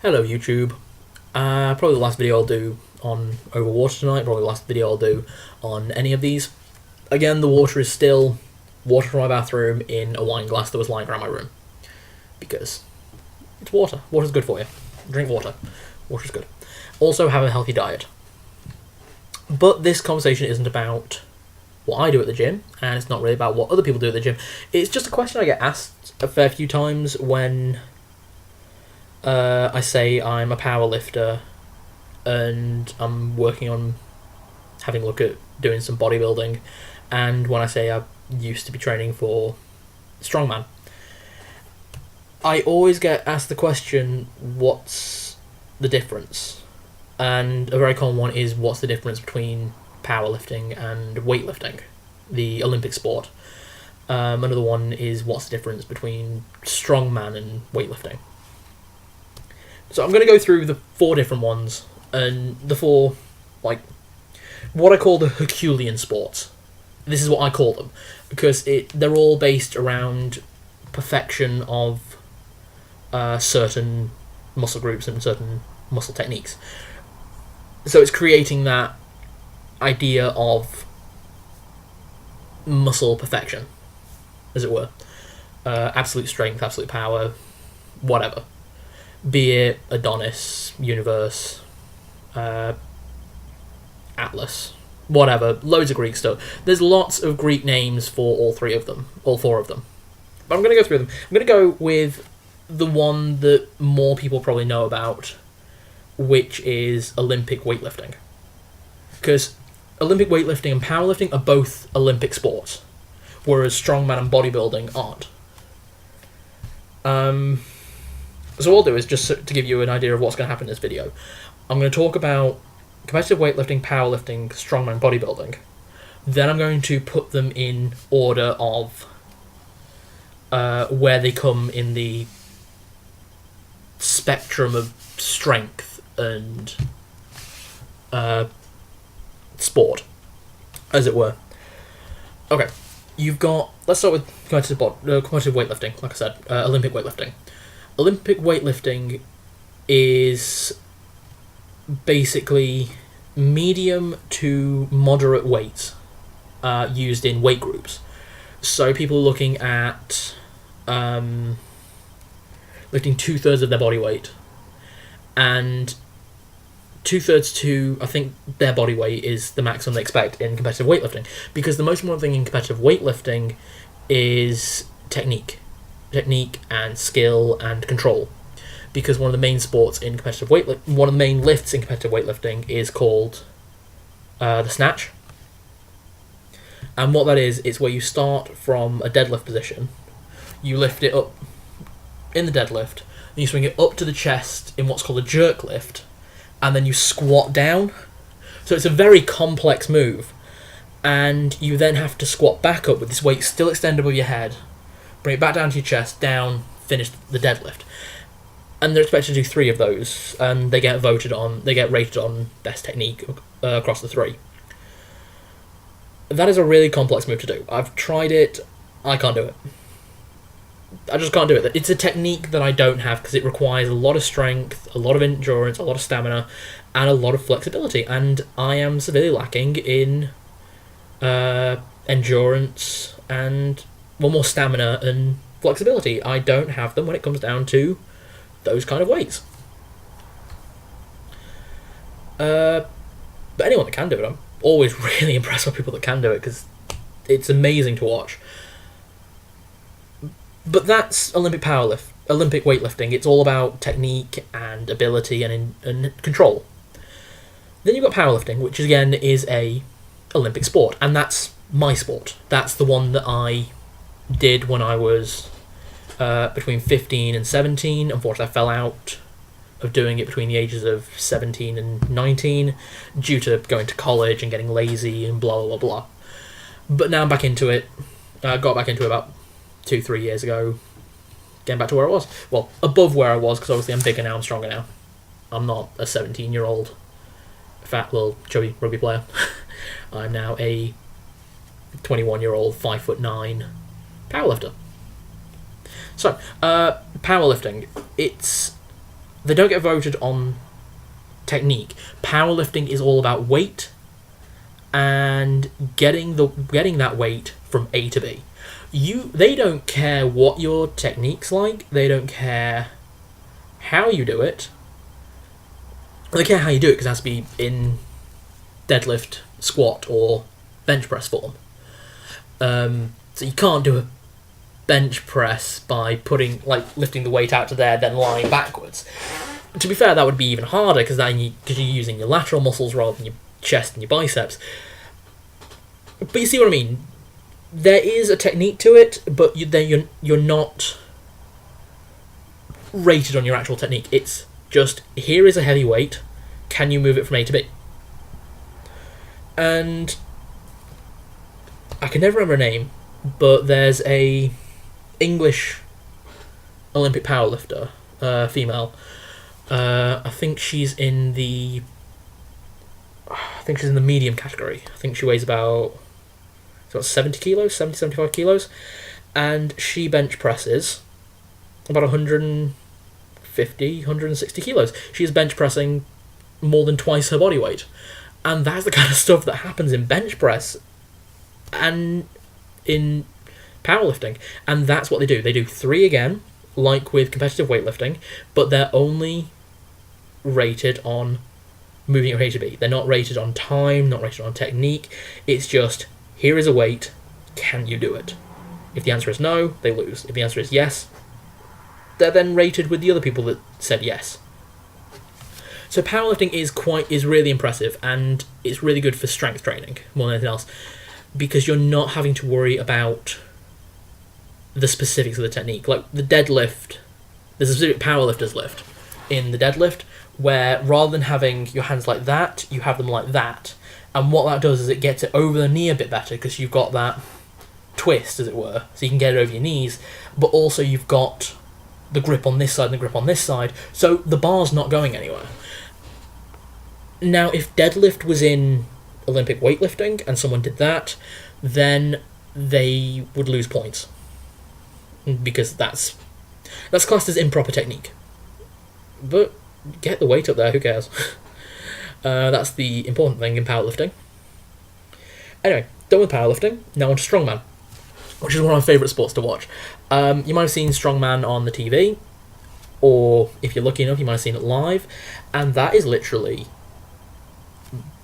Hello YouTube. Probably the last video I'll do on Overwater tonight, probably the last video I'll do on any of these. Again, the water is still water from my bathroom in a wine glass that was lying around my room. Because it's water. Water's good for you. Drink water. Water's good. Also have a healthy diet. But this conversation isn't about what I do at the gym, and it's not really about what other people do at the gym. It's just a question I get asked a fair few times when I say I'm a power lifter and I'm working on having a look at doing some bodybuilding, and when I say I used to be training for strongman. I always get asked the question, what's the difference? And a very common one is, what's the difference between powerlifting and weightlifting, the Olympic sport? Another one is, what's the difference between strongman and weightlifting? So I'm going to go through the four different ones, and the four, what I call the Herculean sports. This is what I call them, because they're all based around perfection of certain muscle groups and certain muscle techniques. So it's creating that idea of muscle perfection, as it were. Absolute strength, absolute power, whatever. Be it Adonis, Universe, Atlas, whatever, loads of Greek stuff. There's lots of Greek names for all four of them. But I'm going to go through them. I'm going to go with the one that more people probably know about, which is Olympic weightlifting. Because Olympic weightlifting and powerlifting are both Olympic sports, whereas strongman and bodybuilding aren't. So what I'll do is, just to give you an idea of what's going to happen in this video, I'm going to talk about competitive weightlifting, powerlifting, strongman, bodybuilding. Then I'm going to put them in order of where they come in the spectrum of strength and sport, as it were. Okay, let's start with competitive weightlifting, like I said, Olympic weightlifting. Olympic weightlifting is basically medium to moderate weights used in weight groups. So people are looking at lifting 2/3 of their body weight, and 2/3 to, I think, their body weight is the maximum they expect in competitive weightlifting, because the most important thing in competitive weightlifting is technique and skill and control, because one of the main lifts in competitive weightlifting is called the snatch. And what that is where you start from a deadlift position, you lift it up in the deadlift, and you swing it up to the chest in what's called a jerk lift, and then you squat down. So it's a very complex move, and you then have to squat back up with this weight still extended above your head, bring it back down to your chest, down, finish the deadlift. And they're expected to do 3 of those, and they get rated on best technique across the 3. That is a really complex move to do. I've tried it, I can't do it. I just can't do it. It's a technique that I don't have, because it requires a lot of strength, a lot of endurance, a lot of stamina, and a lot of flexibility, and I am severely lacking in endurance and more stamina and flexibility. I don't have them when it comes down to those kind of weights. But anyone that can do it, I'm always really impressed by people that can do it, because it's amazing to watch. But that's Olympic weightlifting. It's all about technique and ability and control. Then you've got powerlifting, which again is a Olympic sport, and that's my sport. That's the one that I did when I was between 15 and 17. Unfortunately, I fell out of doing it between the ages of 17 and 19 due to going to college and getting lazy and blah blah blah. But now I'm back into it. I got back into it about 2-3 years ago, getting back to where I was. Well, above where I was, because obviously I'm bigger now, I'm stronger now. I'm not a 17-year-old fat little chubby rugby player. I'm now a 21-year-old 5'9" powerlifter. So, powerlifting, it's they don't get voted on technique. Powerlifting is all about weight and getting that weight from A to B. They don't care what your technique's like. They don't care how you do it. They care how you do it because it has to be in deadlift, squat, or bench press form. So you can't do a bench press by lifting the weight out to there, then lying backwards. To be fair, that would be even harder because you're using your lateral muscles rather than your chest and your biceps. But you see what I mean? There is a technique to it, but you're not rated on your actual technique. It's just, here is a heavy weight, can you move it from A to B? And I can never remember her name, but there's a English Olympic powerlifter, female. I think she's in the medium category. I think she weighs about 70 kilos, 75 kilos, and she bench presses about 150, 160 kilos. She's bench pressing more than twice her body weight. And that's the kind of stuff that happens in bench press and in powerlifting. And that's what they do. They do 3 again, like with competitive weightlifting, but they're only rated on moving from A to B. They're not rated on time, not rated on technique. It's just, here is a weight, can you do it? If the answer is no, they lose. If the answer is yes, they're then rated with the other people that said yes. So powerlifting is really impressive, and it's really good for strength training more than anything else, because you're not having to worry about the specifics of the technique. Like the deadlift, there's a specific powerlifter's lift in the deadlift where rather than having your hands like that, you have them like that. And what that does is it gets it over the knee a bit better because you've got that twist, as it were, so you can get it over your knees, but also you've got the grip on this side and the grip on this side, so the bar's not going anywhere. Now, if deadlift was in Olympic weightlifting and someone did that, then they would lose points because that's classed as improper technique. But get the weight up there, who cares? That's the important thing in powerlifting. Anyway, done with powerlifting, now on to strongman, which is one of my favourite sports to watch. You might have seen strongman on the TV, or if you're lucky enough, you might have seen it live, and that is literally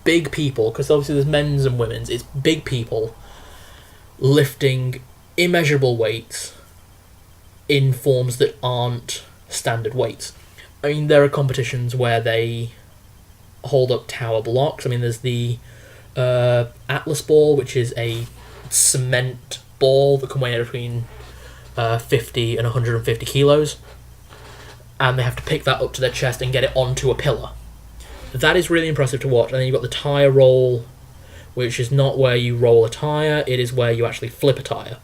big people, because obviously there's men's and women's, it's big people lifting immeasurable weights in forms that aren't standard weights. I mean, there are competitions where they hold up tower blocks. I mean, there's the Atlas ball, which is a cement ball that can weigh between 50 and 150 kilos, and they have to pick that up to their chest and get it onto a pillar. That is really impressive to watch. And then you've got the tyre roll, which is not where you roll a tyre, it is where you actually flip a tyre.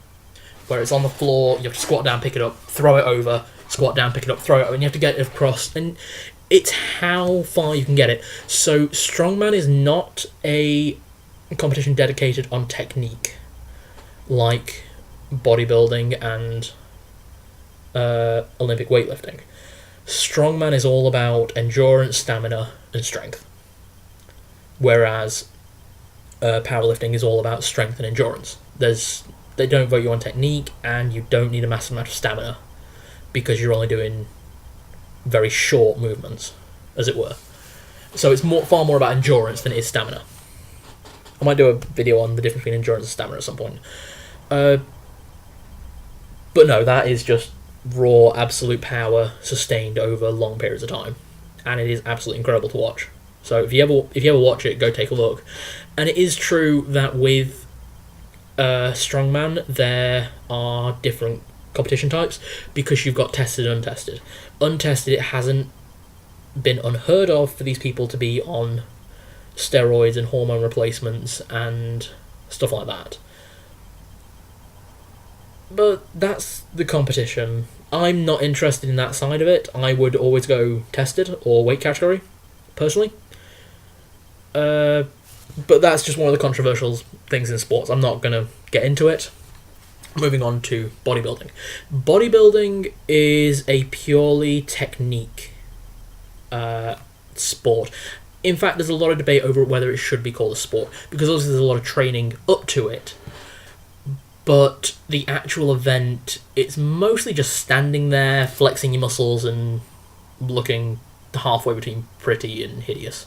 Where it's on the floor, you have to squat down, pick it up, throw it over, squat down, pick it up, throw it over, and you have to get it across. And it's how far you can get it. So strongman is not a competition dedicated on technique, like bodybuilding and Olympic weightlifting. Strongman is all about endurance, stamina, and strength. Whereas powerlifting is all about strength and endurance. They don't vote you on technique, and you don't need a massive amount of stamina because you're only doing very short movements, as it were. So it's far more about endurance than it is stamina. I might do a video on the difference between endurance and stamina at some point. But no, that is just raw, absolute power sustained over long periods of time, and it is absolutely incredible to watch. So if you ever watch it, go take a look. And it is true that with strongman there are different competition types because you've got tested and untested. Untested, it hasn't been unheard of for these people to be on steroids and hormone replacements and stuff like that. But that's the competition. I'm not interested in that side of it. I would always go tested or weight category, personally. But that's just one of the controversial things in sports. I'm not going to get into it. Moving on to bodybuilding. Bodybuilding is a purely technique sport. In fact, there's a lot of debate over whether it should be called a sport, because obviously there's a lot of training up to it. But the actual event, it's mostly just standing there, flexing your muscles, and looking halfway between pretty and hideous.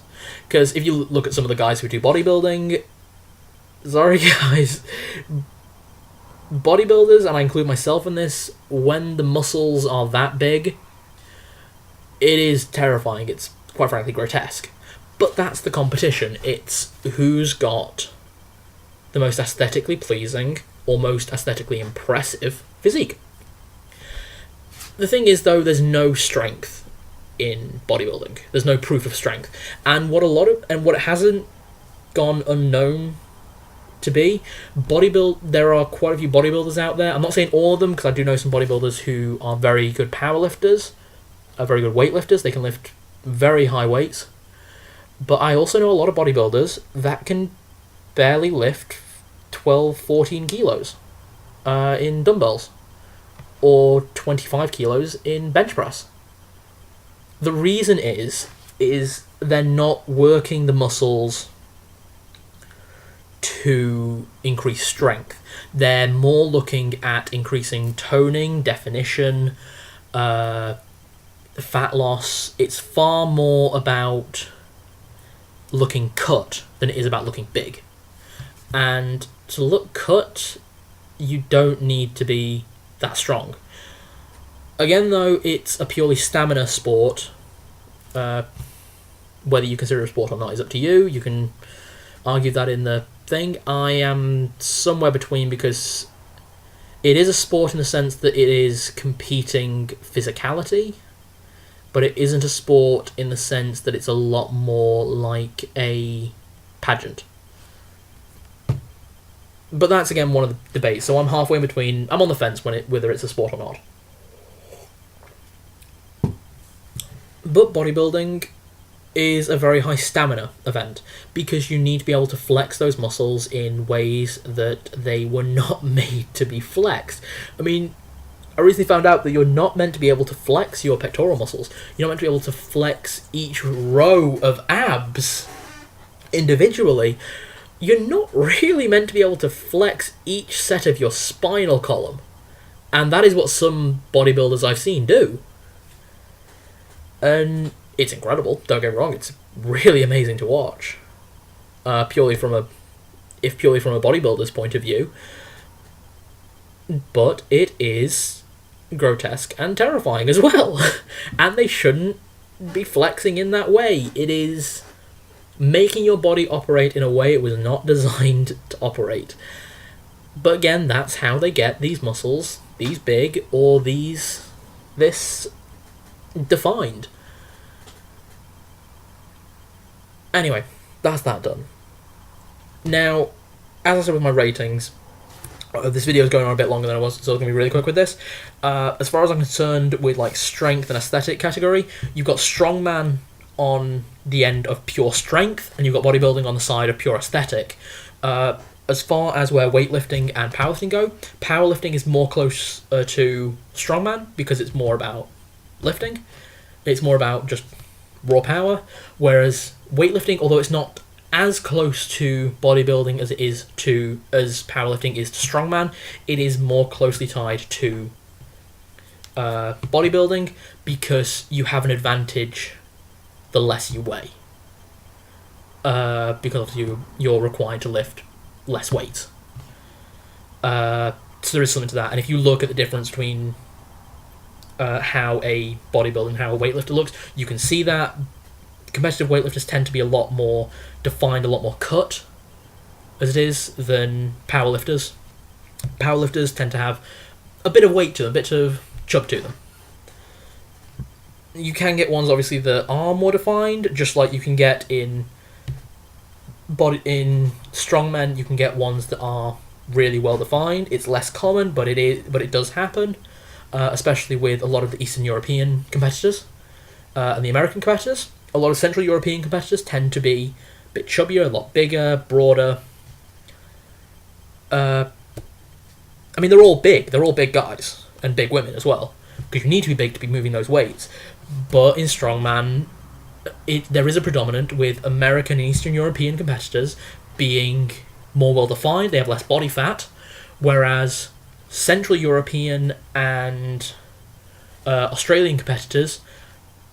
Because if you look at some of the guys who do bodybuilding, sorry guys, bodybuilders, and I include myself in this, when the muscles are that big, it is terrifying. It's quite frankly grotesque. But that's the competition. It's who's got the most aesthetically pleasing or most aesthetically impressive physique. The thing is, though, there's no strength in bodybuilding. There's no proof of strength. And what it hasn't gone unknown to be, there are quite a few bodybuilders out there. I'm not saying all of them, because I do know some bodybuilders who are very good powerlifters, are very good weightlifters. They can lift very high weights. But I also know a lot of bodybuilders that can barely lift 12, 14 kilos in dumbbells, or 25 kilos in bench press. The reason is they're not working the muscles to increase strength. They're more looking at increasing toning, definition, fat loss. It's far more about looking cut than it is about looking big. And to look cut, you don't need to be that strong. Again, though, it's a purely stamina sport. Whether you consider it a sport or not is up to you. You can argue that in the thing. I am somewhere between, because it is a sport in the sense that it is competing physicality, but it isn't a sport in the sense that it's a lot more like a pageant. But that's, again, one of the debates. So I'm halfway in between. I'm on the fence whether it's a sport or not. But bodybuilding is a very high stamina event, because you need to be able to flex those muscles in ways that they were not made to be flexed. I mean, I recently found out that you're not meant to be able to flex your pectoral muscles. You're not meant to be able to flex each row of abs individually. You're not really meant to be able to flex each set of your spinal column. And that is what some bodybuilders I've seen do. And it's incredible, don't get me wrong, it's really amazing to watch. Purely from a bodybuilder's point of view. But it is grotesque and terrifying as well. And they shouldn't be flexing in that way. It is making your body operate in a way it was not designed to operate. But again, that's how they get these muscles, these big, or this defined. Anyway, that's that done. Now, as I said with my ratings, this video is going on a bit longer than I was, so I'm going to be really quick with this. As far as I'm concerned with like strength and aesthetic category, you've got strongman on the end of pure strength, and you've got bodybuilding on the side of pure aesthetic. As far as where weightlifting and powerlifting go, powerlifting is more close to strongman, because it's more about lifting. It's more about just raw power, whereas weightlifting, although it's not as close to bodybuilding as powerlifting is to strongman, it is more closely tied to bodybuilding, because you have an advantage the less you weigh, because you're required to lift less weights. So there is something to that, and if you look at the difference between how a bodybuilder and how a weightlifter looks, you can see that competitive weightlifters tend to be a lot more defined, a lot more cut, as it is, than powerlifters. Powerlifters tend to have a bit of weight to them, a bit of chub to them. You can get ones, obviously, that are more defined, just like you can get in strongmen. You can get ones that are really well defined. It's less common, but it does happen, especially with a lot of the Eastern European competitors and the American competitors. A lot of Central European competitors tend to be a bit chubbier, a lot bigger, broader. I mean, they're all big. They're all big guys, and big women as well, because you need to be big to be moving those weights. But in strongman, there is a predominant with American and Eastern European competitors being more well defined. They have less body fat, whereas Central European and Australian competitors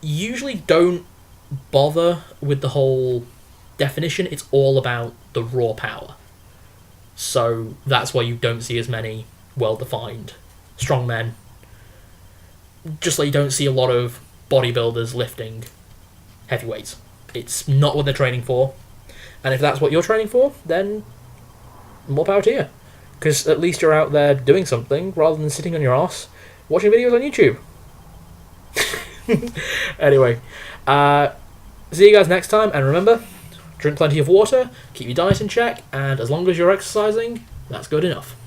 usually don't bother with the whole definition. It's all about the raw power. So that's why you don't see as many well-defined strongmen. Just like you don't see a lot of bodybuilders lifting heavyweights. It's not what they're training for. And if that's what you're training for, then more power to you. Because at least you're out there doing something rather than sitting on your ass watching videos on YouTube. Anyway, see you guys next time, and remember, drink plenty of water, keep your diet in check, and as long as you're exercising, that's good enough.